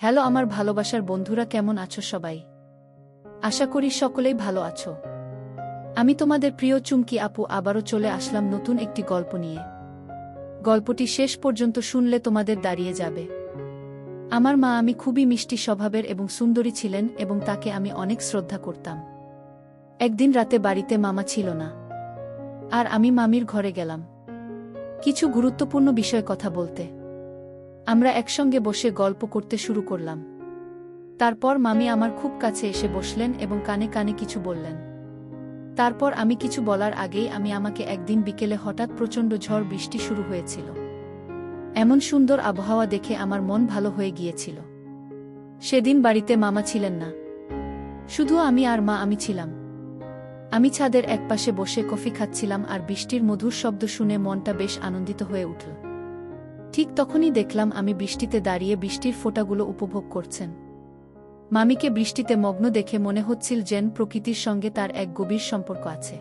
Hello আমার ভালোবাসার বন্ধুরা, কেমন আছো সবাই? আশা করি সকলেই ভালো আছো। আমি তোমাদের প্রিয় চুমকি আপু আবারও চলে আসলাম নতুন একটি গল্প নিয়ে। গল্পটি শেষ পর্যন্ত শুনলে তোমাদের দাঁড়িয়ে যাবে। আমার মা আমি খুবই মিষ্টি স্বভাবের এবং সুন্দরী ছিলেন এবং তাকে আমি অনেক শ্রদ্ধা করতাম। একদিন রাতে বাড়িতে মামা ছিল না, আর আমি মামির ঘরে গেলাম কিছু গুরুত্বপূর্ণ বিষয়ে কথা বলতে। আমরা একসঙ্গে বসে গল্প করতে শুরু করলাম। তারপর মামি আমার খুব কাছে এসে বসলেন এবং কানে কানে কিছু বললেন। তারপর আমি কিছু বলার আগেই আমাকে একদিন বিকেলে হঠাৎ প্রচণ্ড ঝড় বৃষ্টি শুরু হয়েছিল। এমন সুন্দর আবহাওয়া দেখে আমার মন ভালো হয়ে গিয়েছিল। সেদিন বাড়িতে মামা ছিলেন না, শুধু আমি আর মা আমি ছিলাম। আমি ছাদের একপাশে বসে কফি খাচ্ছিলাম আর বৃষ্টির মধুর শব্দ শুনে মনটা বেশ আনন্দিত হয়ে উঠল। ঠিক তখনই দেখলাম আমি বৃষ্টিতে দাঁড়িয়ে বৃষ্টির ফোঁটাগুলো উপভোগ করছেন। মামিকে বৃষ্টিতে মগ্ন দেখে মনে হচ্ছিল যেন প্রকৃতির সঙ্গে তার এক গভীর সম্পর্ক আছে।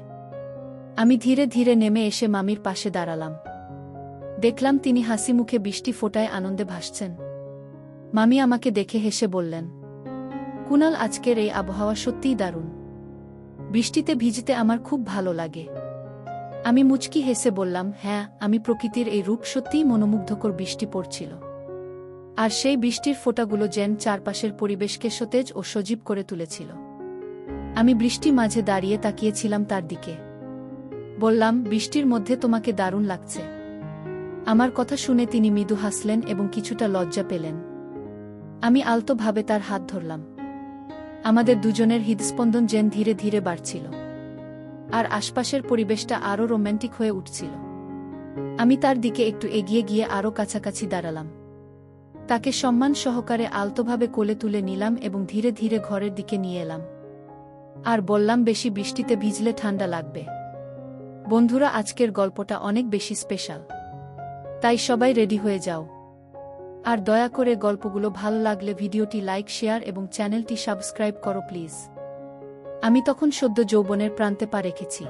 আমি ধীরে ধীরে নেমে এসে মামির পাশে দাঁড়ালাম। দেখলাম তিনি হাসি মুখে বৃষ্টি ফোঁটায় আনন্দে ভাসছেন। মামি আমাকে দেখে হেসে বললেন, কুনাল, আজকের এই আবহাওয়া সত্যিই দারুণ। বৃষ্টিতে ভিজতে আমার খুব ভালো লাগে। আমি মুচকি হেসে বললাম, হ্যাঁ, আমি প্রকৃতির এই রূপ সত্যিই মনোমুগ্ধকর। বৃষ্টি পড়ছিল, আর সেই বৃষ্টির ফোঁটাগুলো যেন চারপাশের পরিবেশকে সতেজ ও সজীব করে তুলেছিল। আমি বৃষ্টি মাঝে দাঁড়িয়ে তাকিয়েছিলাম তার দিকে। বললাম, বৃষ্টির মধ্যে তোমাকে দারুণ লাগছে। আমার কথা শুনে তিনি মৃদু হাসলেন এবং কিছুটা লজ্জা পেলেন। আমি আলতোভাবে তার হাত ধরলাম। আমাদের দুজনের হৃদস্পন্দন যেন ধীরে ধীরে বাড়ছিল, আর আশপাশের পরিবেশটা আরও রোম্যান্টিক হয়ে উঠছিল। আমি তার দিকে একটু এগিয়ে গিয়ে আরও কাছাকাছি দাঁড়ালাম। তাকে সম্মান সহকারে আলতোভাবে কোলে তুলে নিলাম এবং ধীরে ধীরে ঘরের দিকে নিয়ে এলাম। আর বললাম, বেশি বৃষ্টিতে ভিজলে ঠান্ডা লাগবে। বন্ধুরা, আজকের গল্পটা অনেক বেশি স্পেশাল, তাই সবাই রেডি হয়ে যাও। আর দয়া করে গল্পগুলো ভালো লাগলে ভিডিওটি লাইক, শেয়ার এবং চ্যানেলটি সাবস্ক্রাইব করো প্লিজ। আমি তখন সদ্য যৌবনের প্রান্তে পা রেখেছি,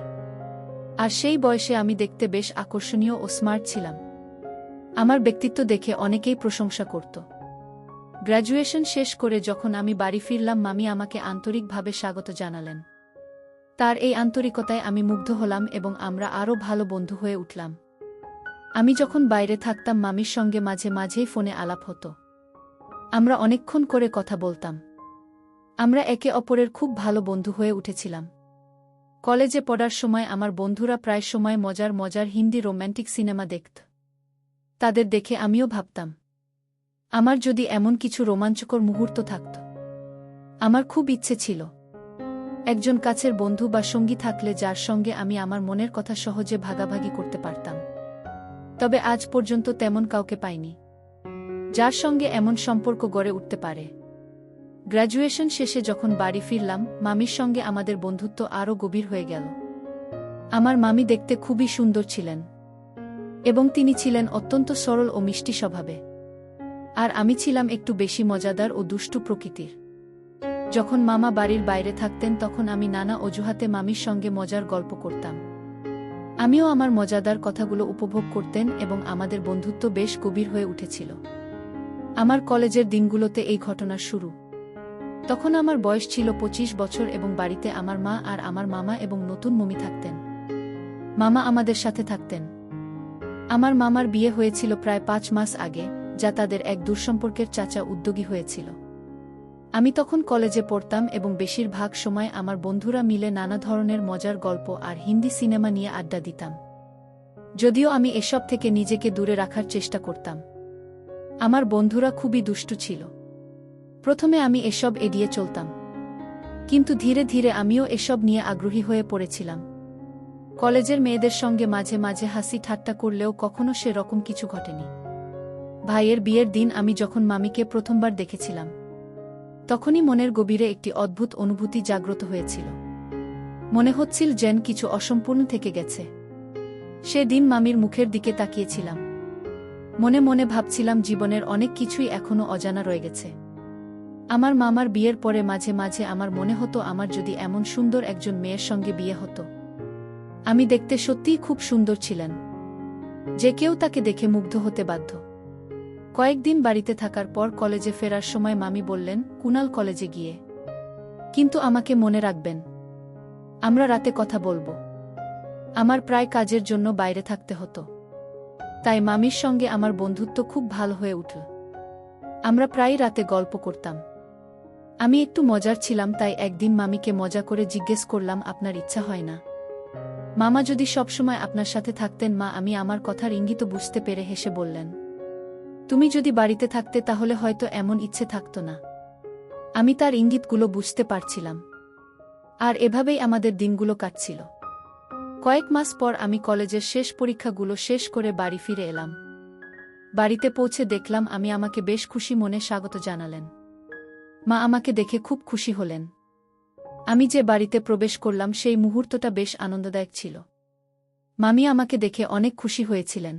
আর সেই বয়সে আমি দেখতে বেশ আকর্ষণীয় ও স্মার্ট ছিলাম। আমার ব্যক্তিত্ব দেখে অনেকেই প্রশংসা করত। গ্র্যাজুয়েশন শেষ করে যখন আমি বাড়ি ফিরলাম, মামি আমাকে আন্তরিকভাবে স্বাগত জানালেন। তার এই আন্তরিকতায় আমি মুগ্ধ হলাম এবং আমরা আরও ভালো বন্ধু হয়ে উঠলাম। আমি যখন বাইরে থাকতাম, মামির সঙ্গে মাঝে মাঝেই ফোনে আলাপ হতো। আমরা অনেকক্ষণ করে কথা বলতাম। আমরা একে অপরের খুব ভালো বন্ধু হয়ে উঠেছিলাম। কলেজে পড়ার সময় আমার বন্ধুরা প্রায় সময় মজার মজার হিন্দি রোম্যান্টিক সিনেমা দেখত। তাদের দেখে আমিও ভাবতাম, আমার যদি এমন কিছু রোমাঞ্চকর মুহূর্ত থাকত। আমার খুব ইচ্ছে ছিল একজন কাছের বন্ধু বা সঙ্গী থাকলে যার সঙ্গে আমি আমার মনের কথা সহজে ভাগাভাগি করতে পারতাম। তবে আজ পর্যন্ত তেমন কাউকে পাইনি যার সঙ্গে এমন সম্পর্ক গড়ে উঠতে পারে। গ্র্যাজুয়েশন শেষে যখন বাড়ি ফিরলাম, মামির সঙ্গে আমাদের বন্ধুত্ব আরও গভীর হয়ে গেল। আমার মামি দেখতে খুবই সুন্দর ছিলেন এবং তিনি ছিলেন অত্যন্ত সরল ও মিষ্টি স্বভাবে। আর আমি ছিলাম একটু বেশি মজাদার ও দুষ্টু প্রকৃতির। যখন মামা বাড়ির বাইরে থাকতেন, তখন আমি নানা অজুহাতে মামির সঙ্গে মজার গল্প করতাম। আমিও আমার মজাদার কথাগুলো উপভোগ করতেন এবং আমাদের বন্ধুত্ব বেশ গভীর হয়ে উঠেছিল। আমার কলেজের দিনগুলোতে এই ঘটনার শুরু। তখন আমার বয়স ছিল 25 বছর এবং বাড়িতে আমার মা আর আমার মামা এবং নতুন মমি থাকতেন। মামা আমাদের সাথে থাকতেন। আমার মামার বিয়ে হয়েছিল প্রায় 5 মাস আগে, যা তাদের এক দূরসম্পর্কের চাচা উদ্যোগী হয়েছিল। আমি তখন কলেজে পড়তাম এবং বেশিরভাগ সময় আমার বন্ধুরা মিলে নানা ধরনের মজার গল্প আর হিন্দি সিনেমা নিয়ে আড্ডা দিতাম। যদিও আমি এসব থেকে নিজেকে দূরে রাখার চেষ্টা করতাম। আমার বন্ধুরা খুবই দুষ্টু ছিল। প্রথমে আমি এসব এড়িয়ে চলতাম, কিন্তু ধীরে ধীরে আমিও এসব নিয়ে আগ্রহী হয়ে পড়েছিলাম। কলেজের মেয়েদের সঙ্গে মাঝে মাঝে হাসি ঠাট্টা করলেও কখনো সে রকম কিছু ঘটেনি। ভাইয়ের বিয়ের দিন আমি যখন মামিকে প্রথমবার দেখেছিলাম, তখনই মনের গভীরে একটি অদ্ভুত অনুভূতি জাগ্রত হয়েছিল। মনে হচ্ছিল যেন কিছু অসম্পূর্ণ থেকে গেছে। সেদিন মামির মুখের দিকে তাকিয়েছিলাম। মনে মনে ভাবছিলাম, জীবনের অনেক কিছুই এখনো অজানা রয়ে গেছে। আমার মামার বিয়ের পরে মাঝে মাঝে আমার মনে হতো, আমার যদি এমন সুন্দর একজন মেয়ের সঙ্গে বিয়ে হতো। আমি দেখতে সত্যিই খুব সুন্দর ছিলেন, যে কেউ তাকে দেখে মুগ্ধ হতে বাধ্য। কয়েকদিন বাড়িতে থাকার পর কলেজে ফেরার সময় মামি বললেন, কুনাল কলেজে গিয়ে কিন্তু আমাকে মনে রাখবেন, আমরা রাতে কথা বলবো। আমার প্রায় কাজের জন্য বাইরে থাকতে হতো, তাই মামির সঙ্গে আমার বন্ধুত্ব খুব ভালো হয়ে উঠল। আমরা প্রায় রাতে গল্প করতাম। আমি একটু মজার ছিলাম, তাই একদিন মামিকে মজা করে জিজ্ঞেস করলাম, আপনার ইচ্ছা হয় না মামা যদি সবসময় আপনার সাথে থাকতেন? মা আমি আমার কথার ইঙ্গিত বুঝতে পেরে হেসে বললেন, তুমি যদি বাড়িতে থাকতে তাহলে হয়তো এমন ইচ্ছে থাকতো না। আমি তার ইঙ্গিতগুলো বুঝতে পারছিলাম। আর এভাবেই আমাদের দিনগুলো কাটছিল। কয়েক মাস পর আমি কলেজের শেষ পরীক্ষাগুলো শেষ করে বাড়ি ফিরে এলাম। বাড়িতে পৌঁছে দেখলাম আমি আমাকে বেশ খুশি মনে স্বাগত জানালেন। মা আমাকে দেখে খুব খুশি হলেন। আমি যে বাড়িতে প্রবেশ করলাম সেই মুহূর্তটা বেশ আনন্দদায়ক ছিল। মামি আমাকে দেখে অনেক খুশি হয়েছিলেন।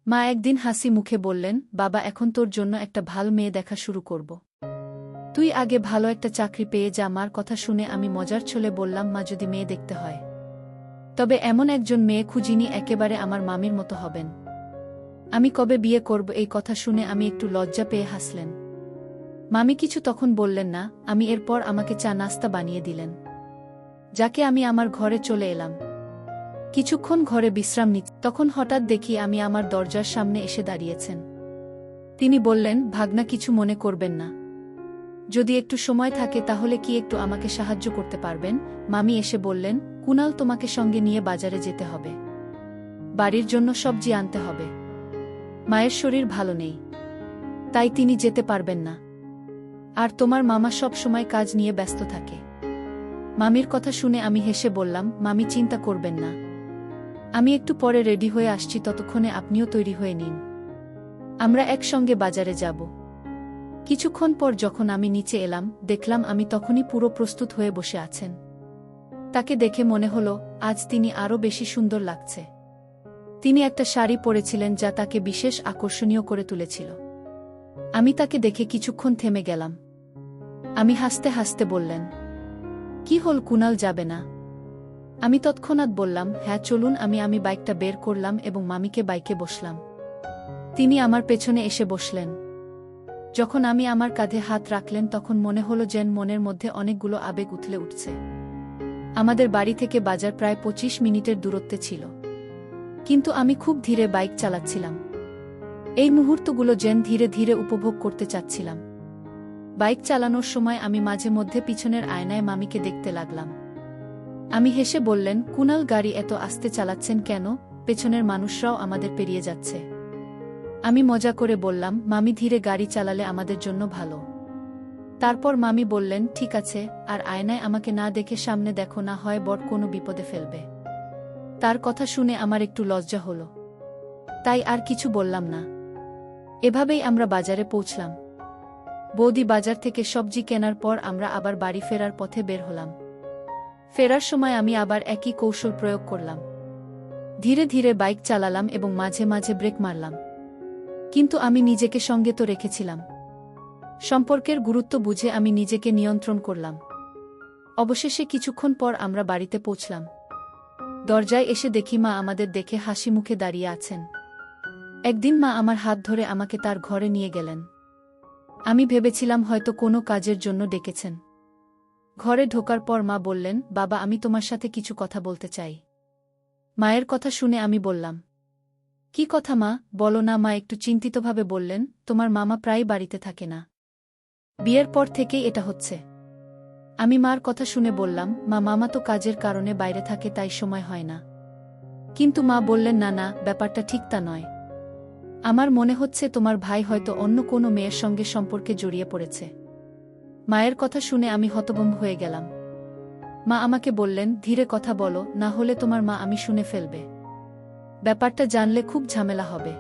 মা একদিন হাসি মুখে বললেন, বাবা এখন তোর জন্য একটা ভালো মেয়ে দেখা শুরু করব। তুই আগে ভালো একটা চাকরি পেয়ে যা। মার কথা শুনে আমি মজার ছলে বললাম, মা যদি মেয়ে দেখতে হয় তবে এমন একজন মেয়ে খুঁজিনি একেবারে আমার মামির মতো হবেন। আমি কবে বিয়ে করব? এই কথা শুনে আমি একটু লজ্জা পেয়ে হাসলেন। মামি কিছু তখন বললেন না। আমি এরপর আমাকে চা নাস্তা বানিয়ে দিলেন, যাকে আমি আমার ঘরে চলে এলাম। কিছুক্ষণ ঘরে বিশ্রাম নিচ্ছি, তখন হঠাৎ দেখি আমি আমার দরজার সামনে এসে দাঁড়িয়েছেন। তিনি বললেন, ভাগনা কিছু মনে করবেন না, যদি একটু সময় থাকে তাহলে কি একটু আমাকে সাহায্য করতে পারবেন? মামি এসে বললেন, কুনাল তোমাকে সঙ্গে নিয়ে বাজারে যেতে হবে, বাড়ির জন্য সবজি আনতে হবে। মায়ের শরীর ভালো নেই, তাই তিনি যেতে পারবেন না। আর তোমার মামা সব সময় কাজ নিয়ে ব্যস্ত থাকে। মামির কথা শুনে আমি হেসে বললাম, মামি চিন্তা করবেন না, আমি একটু পরে রেডি হয়ে আসছি, ততক্ষণে আপনিও তৈরি হয়ে নিন, আমরা একসঙ্গে বাজারে যাব। কিছুক্ষণ পর যখন আমি নিচে এলাম, দেখলাম আমি তখনই পুরো প্রস্তুত হয়ে বসে আছেন। তাকে দেখে মনে হলো আজ তিনি আরও বেশি সুন্দর লাগছে। তিনি একটা শাড়ি পরেছিলেন যা তাকে বিশেষ আকর্ষণীয় করে তুলেছিল। আমি তাকে দেখে কিছুক্ষণ থেমে গেলাম। আমি হাসতে হাসতে বললেন, কি হল কুনাল, যাবে না? আমি তৎক্ষণাৎ বললাম, হ্যাঁ চলুন। আমি বাইকটা বের করলাম এবং মামিকে বাইকে বসলাম। তিনি আমার পেছনে এসে বসলেন। যখন আমি আমার কাঁধে হাত রাখলেন তখন মনে হলো যেন মনের মধ্যে অনেকগুলো আবেগ উথলে উঠছে। আমাদের বাড়ি থেকে বাজার প্রায় 25 মিনিটের দূরত্বে ছিল, কিন্তু আমি খুব ধীরে বাইক চালাচ্ছিলাম। এই মুহূর্তগুলো যেন ধীরে ধীরে উপভোগ করতে চাচ্ছিলাম। বাইক চালানোর সময় আমি মাঝে মধ্যে পিছনের আয়নায় মামিকে দেখতে লাগলাম। আমি হেসে বললেন, কুনাল গাড়ি এত আস্তে চালাচ্ছেন কেন? পেছনের মানুষরাও আমাদের পেরিয়ে যাচ্ছে। আমি মজা করে বললাম, মামি ধীরে গাড়ি চালালে আমাদের জন্য ভালো। তারপর মামি বললেন, ঠিক আছে, আর আয়নায় আমাকে না দেখে সামনে দেখো, না হয় বড় কোনো বিপদে ফেলবে। তার কথা শুনে আমার একটু লজ্জা হলো, তাই আর কিছু বললাম না। এভাবেই আমরা বাজারে পৌঁছলাম। বৌদি বাজার থেকে সবজি কেনার পর আমরা আবার বাড়ি ফেরার পথে বের হলাম। ফেরার সময় আমি আবার একই কৌশল প্রয়োগ করলাম। ধীরে ধীরে বাইক চালালাম এবং মাঝে মাঝে ব্রেক মারলাম, কিন্তু আমি নিজেকে সঙ্গে তো রেখেছিলাম। সম্পর্কের গুরুত্ব বুঝে আমি নিজেকে নিয়ন্ত্রণ করলাম। অবশেষে কিছুক্ষণ পর আমরা বাড়িতে পৌঁছলাম। দরজায় এসে দেখি মা আমাদের দেখে হাসি মুখে দাঁড়িয়ে আছেন। একদিন মা আমার হাত ধরে আমাকে তার ঘরে নিয়ে গেলেন। আমি ভেবেছিলাম হয়তো কোনো কাজের জন্য ডেকেছেন। ঘরে ঢোকার পর মা বললেন, বাবা আমি তোমার সাথে কিছু কথা বলতে চাই। মায়ের কথা শুনে আমি বললাম, কি কথা মা, বলো না। মা একটু চিন্তিতভাবে বললেন, তোমার মামা প্রায় বাড়িতে থাকে না, বিয়ের পর থেকেই এটা হচ্ছে। আমি মার কথা শুনে বললাম, মা মামা তো কাজের কারণে বাইরে থাকে, তাই সময় হয় না। কিন্তু মা বললেন, না না, ব্যাপারটা ঠিক তা নয়। আমার মনে হচ্ছে তোমার ভাই হয়তো অন্য কোনো মেয়ের সঙ্গে সম্পর্কে জড়িয়ে পড়েছে। মায়ের কথা শুনে আমি হতভম্ব হয়ে গেলাম। মা আমাকে বললেন, ধীরে কথা বলো, না হলে তোমার মা আমি শুনে ফেলবে। ব্যাপারটা জানলে খুব ঝামেলা হবে।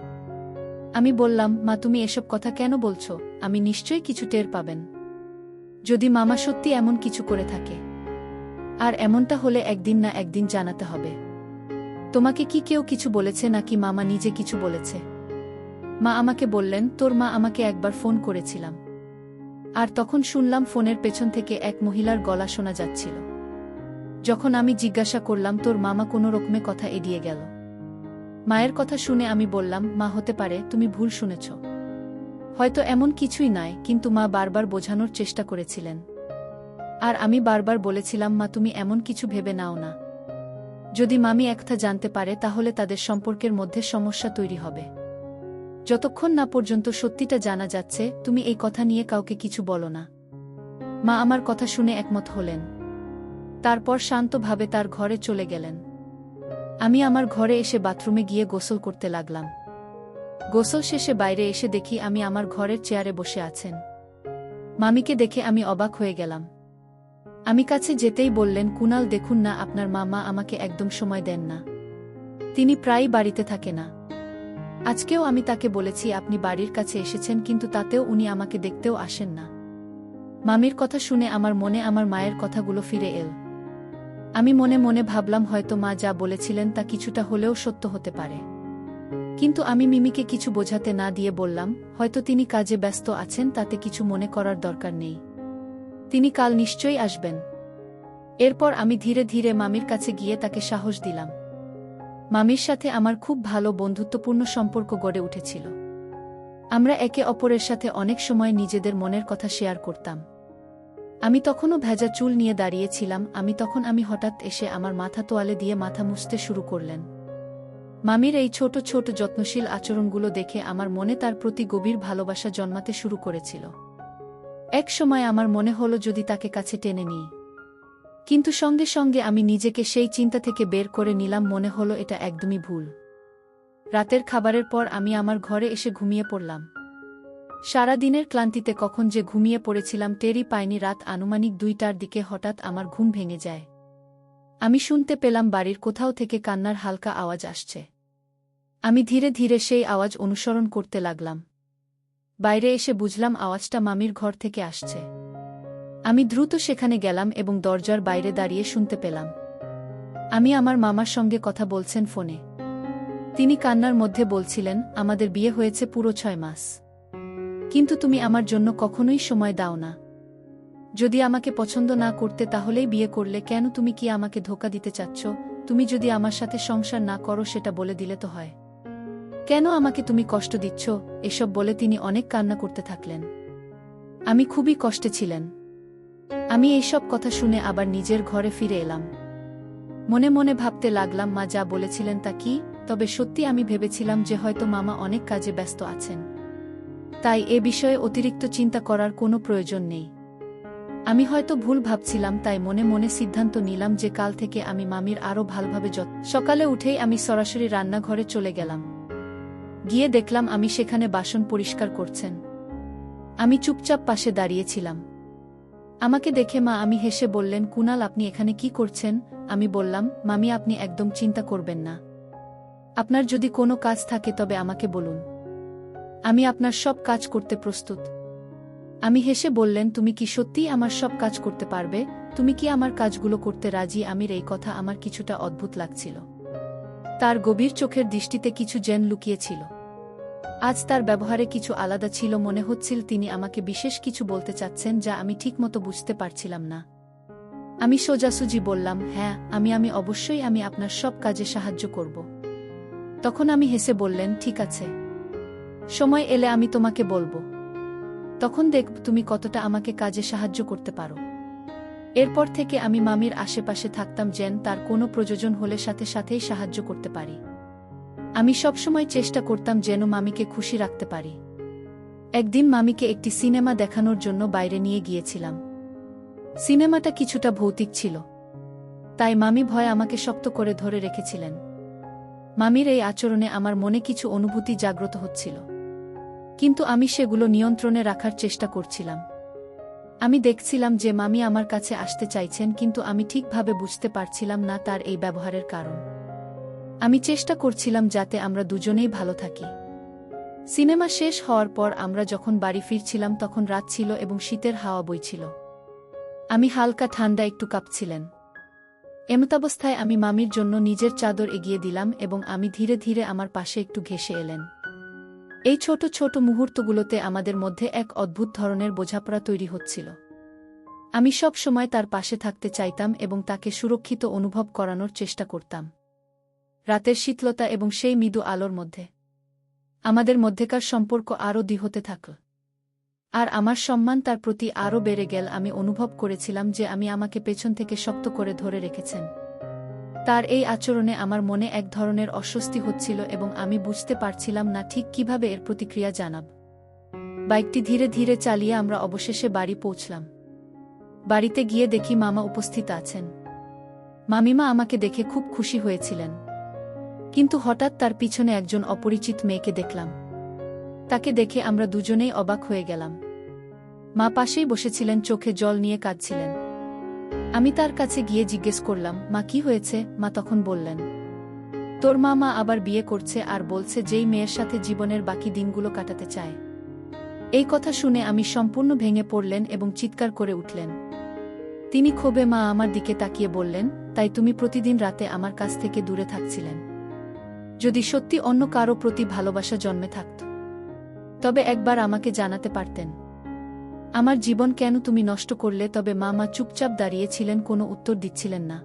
আমি বললাম, মা তুমি এসব কথা কেন বলছো? আমি নিশ্চয়ই কিছু টের পাবেন যদি মামা সত্যি এমন কিছু করে থাকে। আর এমনটা হলে একদিন না একদিন জানাতে হবে। তোমাকে কি কেউ কিছু বলেছে নাকি মামা নিজে কিছু বলেছে? মা আমাকে বললেন, তোর মা আমাকে একবার ফোন করেছিলাম, আর তখন শুনলাম ফোনের পেছন থেকে এক মহিলার গলা শোনা যাচ্ছিল। যখন আমি জিজ্ঞাসা করলাম তোর মামা কোনো রকমে কথা এড়িয়ে গেল। মায়ের কথা শুনে আমি বললাম, মা হতে পারে তুমি ভুল শুনেছ। হয়তো এমন কিছুই নয়, কিন্তু মা বারবার বোঝানোর চেষ্টা করেছিলেন। আর আমি বারবার বলেছিলাম, মা তুমি এমন কিছু ভেবে নাও না। যদি মামি একটা জানতে পারে তাহলে তাদের সম্পর্কের মধ্যে সমস্যা তৈরি হবে। যতক্ষণ না পর্যন্ত সত্যিটা জানা যাচ্ছে, তুমি এই কথা নিয়ে কাউকে কিছু বলো না। মা আমার কথা শুনে একমত হলেন। তারপর শান্তভাবে তার ঘরে চলে গেলেন। আমি আমার ঘরে এসে বাথরুমে গিয়ে গোসল করতে লাগলাম। গোসল শেষে বাইরে এসে দেখি আমি আমার ঘরের চেয়ারে বসে আছেন। মামিকে দেখে আমি অবাক হয়ে গেলাম। আমি কাছে যেতেই বললেন, কুনাল দেখুন না, আপনার মামা আমাকে একদম সময় দেন না। তিনি প্রায়ই বাড়িতে থাকে না। আজকেও আমি তাকে বলেছি আপনি বাড়ির কাছে এসেছেন, কিন্তু তাতেও উনি আমাকে দেখতেও আসেন না। মামির কথা শুনে আমার মনে আমার মায়ের কথাগুলো ফিরে এল। আমি মনে মনে ভাবলাম হয়তো মা যা বলেছিলেন তা কিছুটা হলেও সত্য হতে পারে। কিন্তু আমি মিমিকে কিছু বোঝাতে না দিয়ে বললাম, হয়তো তিনি কাজে ব্যস্ত আছেন, তাতে কিছু মনে করার দরকার নেই। তিনি কাল নিশ্চয়ই আসবেন। এরপর আমি ধীরে ধীরে মামির কাছে গিয়ে তাকে সাহস দিলাম। মামির সাথে আমার খুব ভালো বন্ধুত্বপূর্ণ সম্পর্ক গড়ে উঠেছিল। আমরা একে অপরের সাথে অনেক সময় নিজেদের মনের কথা শেয়ার করতাম। আমি তখনও ভেজা চুল নিয়ে দাঁড়িয়েছিলাম। আমি হঠাৎ এসে আমার মাথা তোয়ালে দিয়ে মাথা মুছতে শুরু করলেন। মামির এই ছোট ছোট যত্নশীল আচরণগুলো দেখে আমার মনে তার প্রতি গভীর ভালোবাসা জন্মাতে শুরু করেছিল। এক সময় আমার মনে হলো যদি তাকে কাছে টেনে নিই, কিন্তু সঙ্গে সঙ্গে আমি নিজেকে সেই চিন্তা থেকে বের করে নিলাম। মনে হলো এটা একদমই ভুল। রাতের খাবারের পর আমি আমার ঘরে এসে ঘুমিয়ে পড়লাম। সারা দিনের ক্লান্তিতে কখন যে ঘুমিয়ে পড়েছিলাম টেরই পাইনি। রাত আনুমানিক 2টার দিকে হঠাৎ আমার ঘুম ভেঙে যায়। আমি শুনতে পেলাম বাড়ির কোথাও থেকে কান্নার হালকা আওয়াজ আসছে। আমি ধীরে ধীরে সেই আওয়াজ অনুসরণ করতে লাগলাম। বাইরে এসে বুঝলাম আওয়াজটা মামির ঘর থেকে আসছে। আমি দ্রুত সেখানে গেলাম এবং দরজার বাইরে দাঁড়িয়ে শুনতে পেলাম আমি আমার মামার সঙ্গে কথা বলছেন ফোনে। তিনি কান্নার মধ্যে বলছিলেন, আমাদের বিয়ে হয়েছে পুরো 6 মাস, কিন্তু তুমি আমার জন্য কখনোই সময় দাও না। যদি আমাকে পছন্দ না করতে তাহলেই বিয়ে করলে কেন? তুমি কি আমাকে ধোঁকা দিতে চাচ্ছ? তুমি যদি আমার সাথে সংসার না করো সেটা বলে দিলে তো হয়। কেন আমাকে তুমি কষ্ট দিচ্ছ? এসব বলে তিনি অনেক কান্না করতে থাকলেন। আমি খুবই কষ্টে ছিলেন। আমি এইসব কথা শুনে আবার নিজের ঘরে ফিরে এলাম। মনে মনে ভাবতে লাগলাম মা যা বলেছিলেন তা কি? তবে সত্যি আমি ভেবেছিলাম যে হয়তো মামা অনেক কাজে ব্যস্ত আছেন, তাই এ বিষয়ে অতিরিক্ত চিন্তা করার কোনো প্রয়োজন নেই। আমি হয়তো ভুল ভাবছিলাম, তাই মনে মনে সিদ্ধান্ত নিলাম যে কাল থেকে আমি মামির আরও ভালোভাবে সকালে উঠেই আমি সরাসরি রান্নাঘরে চলে গেলাম। গিয়ে দেখলাম আমি সেখানে বাসন পরিষ্কার করছেন। আমি চুপচাপ পাশে দাঁড়িয়েছিলাম। আমাকে দেখে মা আমি হেসে বললেন, কুনাল আপনি এখানে কি করছেন? আমি বললাম, মামি আপনি একদম চিন্তা করবেন না। আপনার যদি কোনো কাজ থাকে তবে আমাকে বলুন, আমি আপনার সব কাজ করতে প্রস্তুত। আমি হেসে বললেন, তুমি কি সত্যিই আমার সব কাজ করতে পারবে? তুমি কি আমার কাজগুলো করতে রাজি? আমির এই কথা আমার কিছুটা অদ্ভুত লাগছিল। তার গভীর চোখের দৃষ্টিতে কিছু জেন লুকিয়েছিল। আজ তার ব্যবহারে কিছু আলাদা ছিল। মনে হচ্ছিল তিনি আমাকে বিশেষ কিছু বলতে চাচ্ছেন যা আমি ঠিকমতো বুঝতে পারছিলাম না। আমি সোজাসুজি বললাম, হ্যাঁ আমি অবশ্যই আমি আপনার সব কাজে সাহায্য করব। তখন আমি হেসে বললেন, ঠিক আছে, সময় এলে আমি তোমাকে বলবো। তখন দেখব তুমি কতটা আমাকে কাজে সাহায্য করতে পারো। এরপর থেকে আমি মামির আশেপাশে থাকতাম যেন তার কোনো প্রয়োজন হলে সাথে সাথেই সাহায্য করতে পারি। আমি সবসময় চেষ্টা করতাম যেন মামিকে খুশি রাখতে পারি। একদিন মামিকে একটি সিনেমা দেখানোর জন্য বাইরে নিয়ে গিয়েছিলাম। সিনেমাটা কিছুটা ভৌতিক ছিল, তাই মামি ভয়ে আমাকে শক্ত করে ধরে রেখেছিলেন। মামির এই আচরণে আমার মনে কিছু অনুভূতি জাগ্রত হচ্ছিল, কিন্তু আমি সেগুলো নিয়ন্ত্রণে রাখার চেষ্টা করছিলাম। আমি দেখছিলাম যে মামি আমার কাছে আসতে চাইছেন, কিন্তু আমি ঠিকভাবে বুঝতে পারছিলাম না তার এই ব্যবহারের কারণ। আমি চেষ্টা করছিলাম যাতে আমরা দুজনেই ভালো থাকি। সিনেমা শেষ হওয়ার পর আমরা যখন বাড়ি ফিরছিলাম তখন রাত ছিল এবং শীতের হাওয়া বইছিল। আমি হালকা ঠান্ডা একটু কাঁপছিলেন। এমতাবস্থায় আমি মামির জন্য নিজের চাদর এগিয়ে দিলাম এবং আমি ধীরে ধীরে আমার পাশে একটু ঘেঁষে এলেন। এই ছোট ছোট মুহূর্তগুলোতে আমাদের মধ্যে এক অদ্ভুত ধরনের বোঝাপড়া তৈরি হচ্ছিল। আমি সব সময় তার পাশে থাকতে চাইতাম এবং তাকে সুরক্ষিত অনুভব করানোর চেষ্টা করতাম। রাতের শীতলতা এবং সেই মৃদু আলোর মধ্যে আমাদের মধ্যেকার সম্পর্ক আরও দৃঢ় হতে থাকল। আর আমার সম্মান তার প্রতি আরও বেড়ে গেল। আমি অনুভব করেছিলাম যে আমাকে পেছন থেকে শক্ত করে ধরে রেখেছেন। তার এই আচরণে আমার মনে এক ধরনের অস্বস্তি হচ্ছিল এবং আমি বুঝতে পারছিলাম না ঠিক কিভাবে এর প্রতিক্রিয়া জানাব। বাইকটি ধীরে ধীরে চালিয়ে আমরা অবশেষে বাড়ি পৌঁছলাম। বাড়িতে গিয়ে দেখি মামা উপস্থিত আছেন। মামিমা আমাকে দেখে খুব খুশি হয়েছিলেন, কিন্তু হঠাৎ তার পিছনে একজন অপরিচিত মেয়েকে দেখলাম। তাকে দেখে আমরা দুজনেই অবাক হয়ে গেলাম। মা পাশেই বসেছিলেন, চোখে জল নিয়ে কাঁদছিলেন। আমি তার কাছে গিয়ে জিজ্ঞেস করলাম, মা কি হয়েছে? মা তখন বললেন, তোর মামা আবার বিয়ে করছে আর বলছে যেই মেয়ের সাথে জীবনের বাকি দিনগুলো কাটাতে চায়। এই কথা শুনে আমি সম্পূর্ণ ভেঙে পড়লেন এবং চিৎকার করে উঠলেন। তিনি ক্ষোভে মা আমার দিকে তাকিয়ে বললেন, তাই তুমি প্রতিদিন রাতে আমার কাছ থেকে দূরে থাকছিলেন? যদি সত্যি অন্য কারো প্রতি ভালোবাসা জন্মে থাকত, তবে একবার আমাকে জানাতে পারতেন। আমার জীবন কেন তুমি নষ্ট করলে? তবে মামা চুপচাপ দাঁড়িয়েছিলেন, কোনো উত্তর দিচ্ছিলেন না।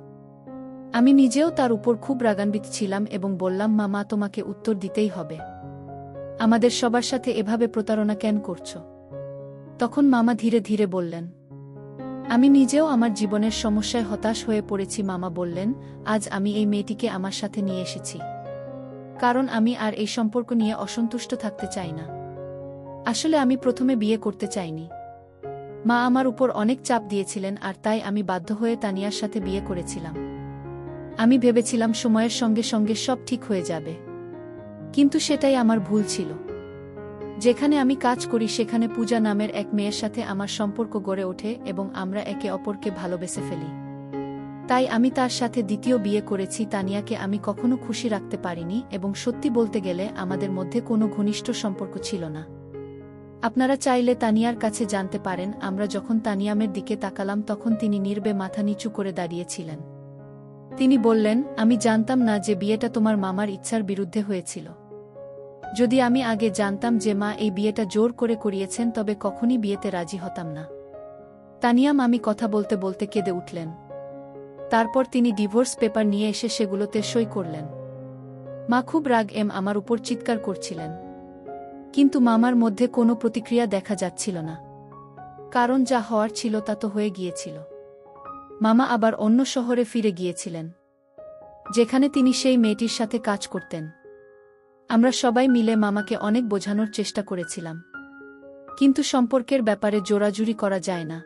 আমি নিজেও তার উপর খুব রাগান্বিত ছিলাম এবং বললাম, মামা তোমাকে উত্তর দিতেই হবে। আমাদের সবার সাথে এভাবে প্রতারণা কেন করছো? তখন মামা ধীরে ধীরে বললেন, আমি নিজেও আমার জীবনের সমস্যায় হতাশ হয়ে পড়েছি। মামা বললেন, আজ আমি এই মেয়েটিকে আমার সাথে নিয়ে এসেছি, কারণ আমি আর এই সম্পর্ক নিয়ে অসন্তুষ্ট থাকতে চাই না। আসলে আমি প্রথমে বিয়ে করতে চাইনি। মা আমার উপর অনেক চাপ দিয়েছিলেন আর তাই আমি বাধ্য হয়ে তানিয়ার সাথে বিয়ে করেছিলাম। আমি ভেবেছিলাম সময়ের সঙ্গে সঙ্গে সব ঠিক হয়ে যাবে, কিন্তু সেটাই আমার ভুল ছিল। যেখানে আমি কাজ করি সেখানে পূজা নামের এক মেয়ের সাথে আমার সম্পর্ক গড়ে ওঠে এবং আমরা একে অপরকে ভালোবেসে ফেলি। তাই আমি তার সাথে দ্বিতীয় বিয়ে করেছি। তানিয়াকে আমি কখনো খুশি রাখতে পারিনি এবং সত্যি বলতে গেলে আমাদের মধ্যে কোনো ঘনিষ্ঠ সম্পর্ক ছিল না। আপনারা চাইলে তানিয়ার কাছে জানতে পারেন। আমরা যখন তানিয়ামের দিকে তাকালাম তখন তিনি নীরবে মাথা নিচু করে দাঁড়িয়েছিলেন। তিনি বললেন, আমি জানতাম না যে বিয়েটা তোমার মামার ইচ্ছার বিরুদ্ধে হয়েছিল। যদি আমি আগে জানতাম যে মা এই বিয়েটা জোর করে করিয়েছেন তবে কখনই বিয়েতে রাজি হতাম না। তানিয়াম আমি কথা বলতে বলতে কেঁদে উঠলেন। তারপর তিনি ডিভোর্স পেপার নিয়ে এসে সেগুলোতে সই করলেন। মা খুব রাগ আমার উপর চিৎকার করছিলেন, কিন্তু মামার মধ্যে কোনো প্রতিক্রিয়া দেখা যাচ্ছিল না, কারণ যা হওয়ার ছিল তা তো হয়ে গিয়েছিল। মামা আবার অন্য শহরে ফিরে গিয়েছিলেন, যেখানে তিনি সেই মেয়েটির সাথে কাজ করতেন। আমরা সবাই মিলে মামাকে অনেক বোঝানোর চেষ্টা করেছিলাম, কিন্তু সম্পর্কের ব্যাপারে জোরাজুরি করা যায় না।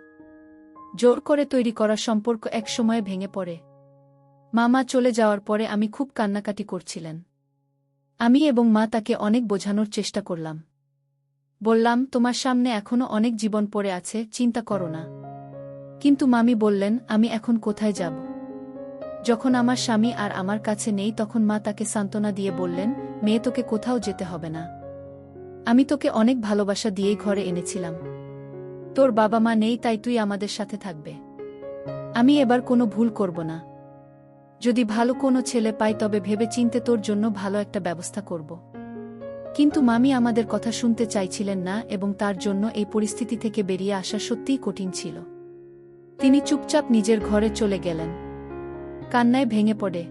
জোর করে তৈরি করা সম্পর্ক এক সময়ে ভেঙে পড়ে। মামা চলে যাওয়ার পরে আমি খুব কান্নাকাটি করছিলেন। আমি এবং মা তাকে অনেক বোঝানোর চেষ্টা করলাম। বললাম, তোমার সামনে এখনো অনেক জীবন পড়ে আছে, চিন্তা করো না। কিন্তু মামি বললেন, আমি এখন কোথায় যাব? যখন আমার স্বামী আর আমার কাছে নেই তখন মা তাকে সান্ত্বনা দিয়ে বললেন, মেয়ে তোকে কোথাও যেতে হবে না। আমি তোকে অনেক ভালোবাসা দিয়েই ঘরে এনেছিলাম। তোর বাবা মা নেই, তাই তুই আমাদের সাথে থাকবে। আমি এবার কোনো ভুল করব না। যদি ভালো কোনো ছেলে পাই তবে ভেবে চিন্তে তোর জন্য ভালো একটা ব্যবস্থা করব। কিন্তু মামি আমাদের কথা শুনতে চাইছিলেন না এবং তার জন্য এই পরিস্থিতি থেকে বেরিয়ে আসা সত্যিই কঠিন ছিল। তিনি চুপচাপ নিজের ঘরে চলে গেলেন, কান্নায় ভেঙে পড়ে।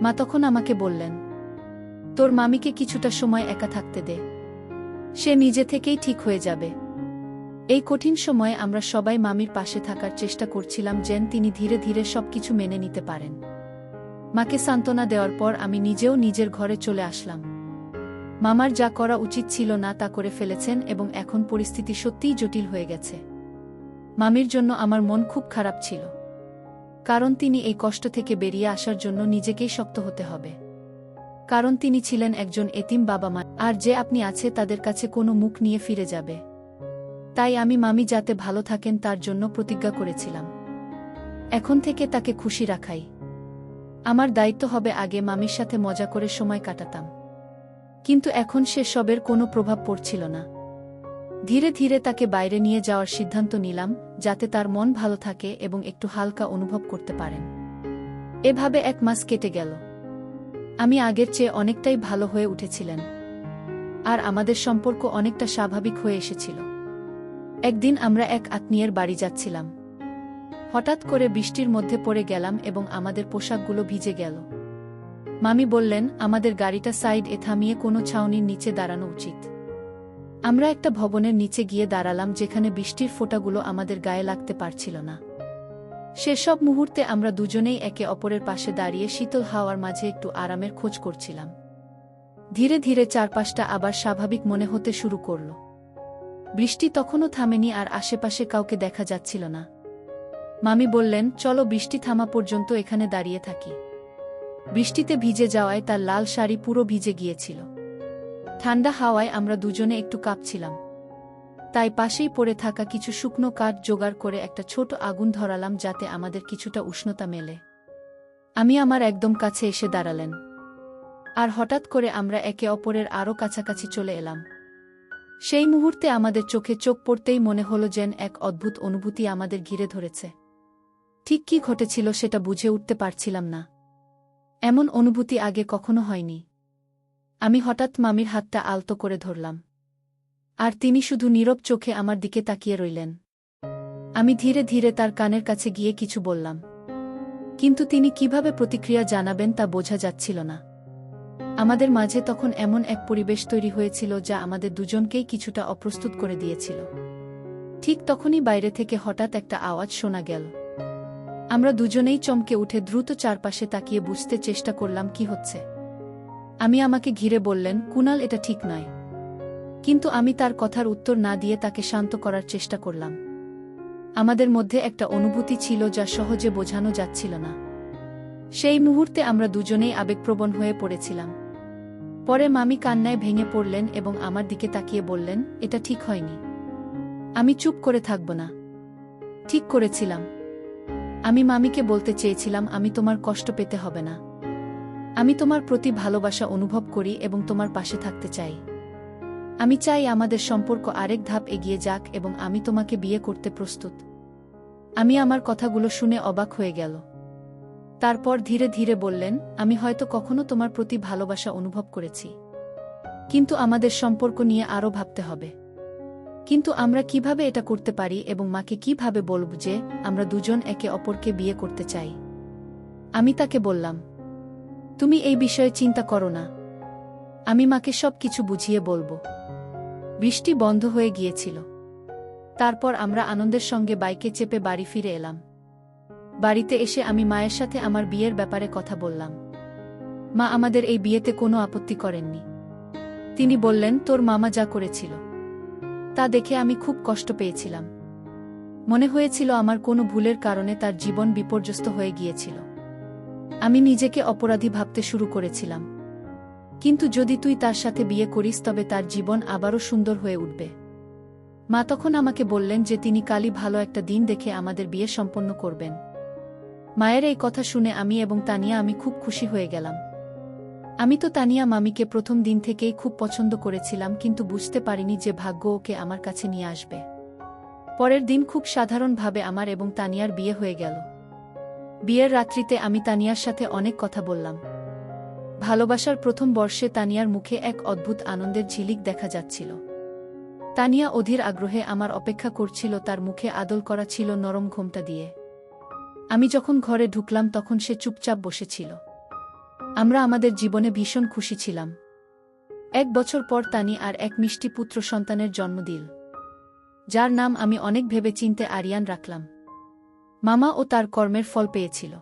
মা তখন আমাকে বললেন, তোর মামিকে কিছুটা সময় একা থাকতে দে, সে নিজে থেকেই ঠিক হয়ে যাবে। এই কঠিন সময়ে আমরা সবাই মামির পাশে থাকার চেষ্টা করছিলাম যেন তিনি ধীরে ধীরে সবকিছু মেনে নিতে পারেন। মাকে সান্ত্বনা দেওয়ার পর আমি নিজেও নিজের ঘরে চলে আসলাম। মামার যা করা উচিত ছিল না তা করে ফেলেছেন এবং এখন পরিস্থিতি সত্যিই জটিল হয়ে গেছে। মামির জন্য আমার মন খুব খারাপ ছিল, কারণ তিনি এই কষ্ট থেকে বেরিয়ে আসার জন্য নিজেকেই শক্ত হতে হবে। কারণ তিনি ছিলেন একজন এতিম বাবা মা, আর যে আপনি আছে তাদের কাছে কোনো মুখ নিয়ে ফিরে যাবে। তাই আমি মামি যাতে ভালো থাকেন তার জন্য প্রতিজ্ঞা করেছিলাম। এখন থেকে তাকে খুশি রাখাই আমার দায়িত্ব হবে। আগে মামির সাথে মজা করে সময় কাটাতাম, কিন্তু এখন সে সবের কোনো প্রভাব পড়ছিল না। ধীরে ধীরে তাকে বাইরে নিয়ে যাওয়ার সিদ্ধান্ত নিলাম, যাতে তার মন ভালো থাকে এবং একটু হালকা অনুভব করতে পারেন। এভাবে 1 মাস কেটে গেল। আমি আগের চেয়ে অনেকটাই ভালো হয়ে উঠেছিলেন, আর আমাদের সম্পর্ক অনেকটা স্বাভাবিক হয়ে এসেছিল। একদিন আমরা এক আত্মীয়ের বাড়ি যাচ্ছিলাম। হঠাৎ করে বৃষ্টির মধ্যে পড়ে গেলাম এবং আমাদের পোশাকগুলো ভিজে গেল। মামি বললেন, আমাদের গাড়িটা সাইড থামিয়ে কোনো ছাউনির নিচে দাঁড়ানো উচিত। আমরা একটা ভবনের নিচে গিয়ে দাঁড়ালাম যেখানে বৃষ্টির ফোঁটাগুলো আমাদের গায়ে লাগতে পারছিল না। সেসব মুহূর্তে আমরা দুজনেই একে অপরের পাশে দাঁড়িয়ে শীতল হাওয়ার মাঝে একটু আরামের খোঁজ করছিলাম। ধীরে ধীরে চারপাশটা আবার স্বাভাবিক মনে হতে শুরু করল। বৃষ্টি তখনও থামেনি আর আশেপাশে কাউকে দেখা যাচ্ছিল না। মামি বললেন, চলো বৃষ্টি থামা পর্যন্ত এখানে দাঁড়িয়ে থাকি। বৃষ্টিতে ভিজে যাওয়ায় তার লাল শাড়ি পুরো ভিজে গিয়েছিল। ঠান্ডা হাওয়ায় আমরা দুজনে একটু কাঁপছিলাম। তাই পাশেই পড়ে থাকা কিছু শুকনো কাঠ জোগাড় করে একটা ছোট আগুন ধরালাম যাতে আমাদের কিছুটা উষ্ণতা মেলে। আমি আমার একদম কাছে এসে দাঁড়ালেন। আর হঠাৎ করে আমরা একে অপরের আরও কাছাকাছি চলে এলাম। সেই মুহূর্তে আমাদের চোখে চোখ পড়তেই মনে হলো যেন এক অদ্ভুত অনুভূতি আমাদের ঘিরে ধরেছে। ঠিক কী ঘটেছিল সেটা বুঝে উঠতে পারছিলাম না। এমন অনুভূতি আগে কখনো হয়নি। আমি হঠাৎ মামির হাতটা আলতো করে ধরলাম। আর তিনি শুধু নীরব চোখে আমার দিকে তাকিয়ে রইলেন। আমি ধীরে ধীরে তার কানের কাছে গিয়ে কিছু বললাম, কিন্তু তিনি কিভাবে প্রতিক্রিয়া জানাবেন তা বোঝা যাচ্ছিল না। আমাদের মাঝে তখন এমন এক পরিবেশ তৈরি হয়েছিল যা আমাদের দুজনকেই কিছুটা অপ্রস্তুত করে দিয়েছিল। ঠিক তখনই বাইরে থেকে হঠাৎ একটা আওয়াজ শোনা গেল। আমরা দুজনেই চমকে উঠে দ্রুত চারপাশে তাকিয়ে বুঝতে চেষ্টা করলাম কি হচ্ছে। আমি আমাকে ঘিরে বললেন, কুনাল, এটা ঠিক নয়। কিন্তু আমি তার কথার উত্তর না দিয়ে তাকে শান্ত করার চেষ্টা করলাম। আমাদের মধ্যে একটা অনুভূতি ছিল যা সহজে বোঝানো যাচ্ছিল না। সেই মুহূর্তে আমরা দুজনেই আবেগপ্রবণ হয়ে পড়েছিলাম। পরে মামি কান্নায় ভেঙে পড়লেন এবং আমার দিকে তাকিয়ে বললেন, এটা ঠিক হয়নি। আমি চুপ করে থাকব না। ঠিক করেছিলাম। আমি মামিকে বলতে চেয়েছিলাম, আমি তোমার কষ্ট পেতে হবে না। আমি তোমার প্রতি ভালোবাসা অনুভব করি এবং তোমার পাশে থাকতে চাই। আমি চাই আমাদের সম্পর্ক আরেক ধাপ এগিয়ে যাক এবং আমি তোমাকে বিয়ে করতে প্রস্তুত। আমি আমার কথাগুলো শুনে অবাক হয়ে গেল। তারপর ধীরে ধীরে বললেন, আমি হয়তো কখনো তোমার প্রতি ভালোবাসা অনুভব করেছি, কিন্তু আমাদের সম্পর্ক নিয়ে আরও ভাবতে হবে। কিন্তু আমরা কিভাবে এটা করতে পারি এবং মাকে কিভাবে বলব যে আমরা দুজন একে অপরকে বিয়ে করতে চাই? আমি তাকে বললাম, তুমি এই বিষয়ে চিন্তা করো না। আমি মাকে সব কিছু বুঝিয়ে বলবো। বৃষ্টি বন্ধ হয়ে গিয়েছিল। তারপর আমরা আনন্দের সঙ্গে বাইকে চেপে বাড়ি ফিরে এলাম। বাড়িতে এসে আমি মায়ের সাথে আমার বিয়ের ব্যাপারে কথা বললাম। মা আমাদের এই বিয়েতে কোনো আপত্তি করেননি। তিনি বললেন, তোর মামা যা করেছিল তা দেখে আমি খুব কষ্ট পেয়েছিলাম। মনে হয়েছিল আমার কোনো ভুলের কারণে তার জীবন বিপর্যস্ত হয়ে গিয়েছিল। আমি নিজেকে অপরাধী ভাবতে শুরু করেছিলাম। কিন্তু যদি তুই তার সাথে বিয়ে করিস তবে তার জীবন আবারও সুন্দর হয়ে উঠবে। মা তখন আমাকে বললেন যে তিনি কালই ভালো একটা দিন দেখে আমাদের বিয়ে সম্পন্ন করবেন। মায়ের এই কথা শুনে আমি এবং তানিয়া খুব খুশি হয়ে গেলাম। আমি তো তানিয়া মামিকে প্রথম দিন থেকেই খুব পছন্দ করেছিলাম, কিন্তু বুঝতে পারিনি যে ভাগ্য ওকে আমার কাছে নিয়ে আসবে। পরের দিন খুব সাধারণভাবে আমার এবং তানিয়ার বিয়ে হয়ে গেল। বিয়ের রাত্রিতে আমি তানিয়ার সাথে অনেক কথা বললাম। ভালোবাসার প্রথম বর্ষে তানিয়ার মুখে এক অদ্ভুত আনন্দের ঝিলিক দেখা যাচ্ছিল। তানিয়া অধীর আগ্রহে আমার অপেক্ষা করছিল, তার মুখে আদল করা ছিল নরম ঘোমটা দিয়ে। আমি যখন ঘরে ঢুকলাম তখন সে চুপচাপ বসেছিল। আমরা আমাদের জীবনে ভীষণ খুশি ছিলাম। 1 বছর পর তানি আর এক মিষ্টি পুত্র সন্তানের জন্ম দিল, যার নাম আমি অনেক ভেবে চিন্তে আরিয়ান রাখলাম। মামা ও তার কর্মের ফল পেয়েছিল।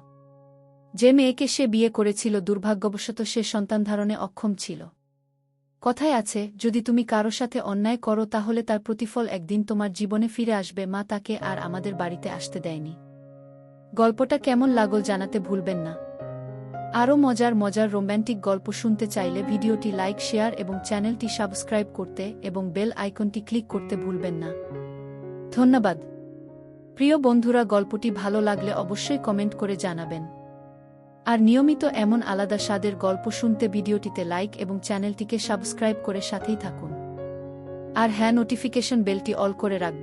যে মেয়েকে সে বিয়ে করেছিল দুর্ভাগ্যবশত সে সন্তান ধারণে অক্ষম ছিল। কথায় আছে, যদি তুমি কারো সাথে অন্যায় করো তাহলে তার প্রতিফল একদিন তোমার জীবনে ফিরে আসবে। মা তাকে আর আমাদের বাড়িতে আসতে দেয়নি। গল্পটা কেমন লাগল জানাতে ভুলবেন না। আরও মজার মজার রোম্যান্টিক গল্প শুনতে চাইলে ভিডিওটি লাইক, শেয়ার এবং চ্যানেলটি সাবস্ক্রাইব করতে এবং বেল আইকনটি ক্লিক করতে ভুলবেন না। ধন্যবাদ। প্রিয় বন্ধুরা, গল্পটি ভালো লাগলে অবশ্যই কমেন্ট করে জানাবেন। আর নিয়মিত এমন আলাদা স্বাদের গল্প শুনতে ভিডিওটিতে লাইক এবং চ্যানেলটিকে সাবস্ক্রাইব করে সাথেই থাকুন। আর হ্যাঁ, নোটিফিকেশন বেলটি অল করে রাখবেন।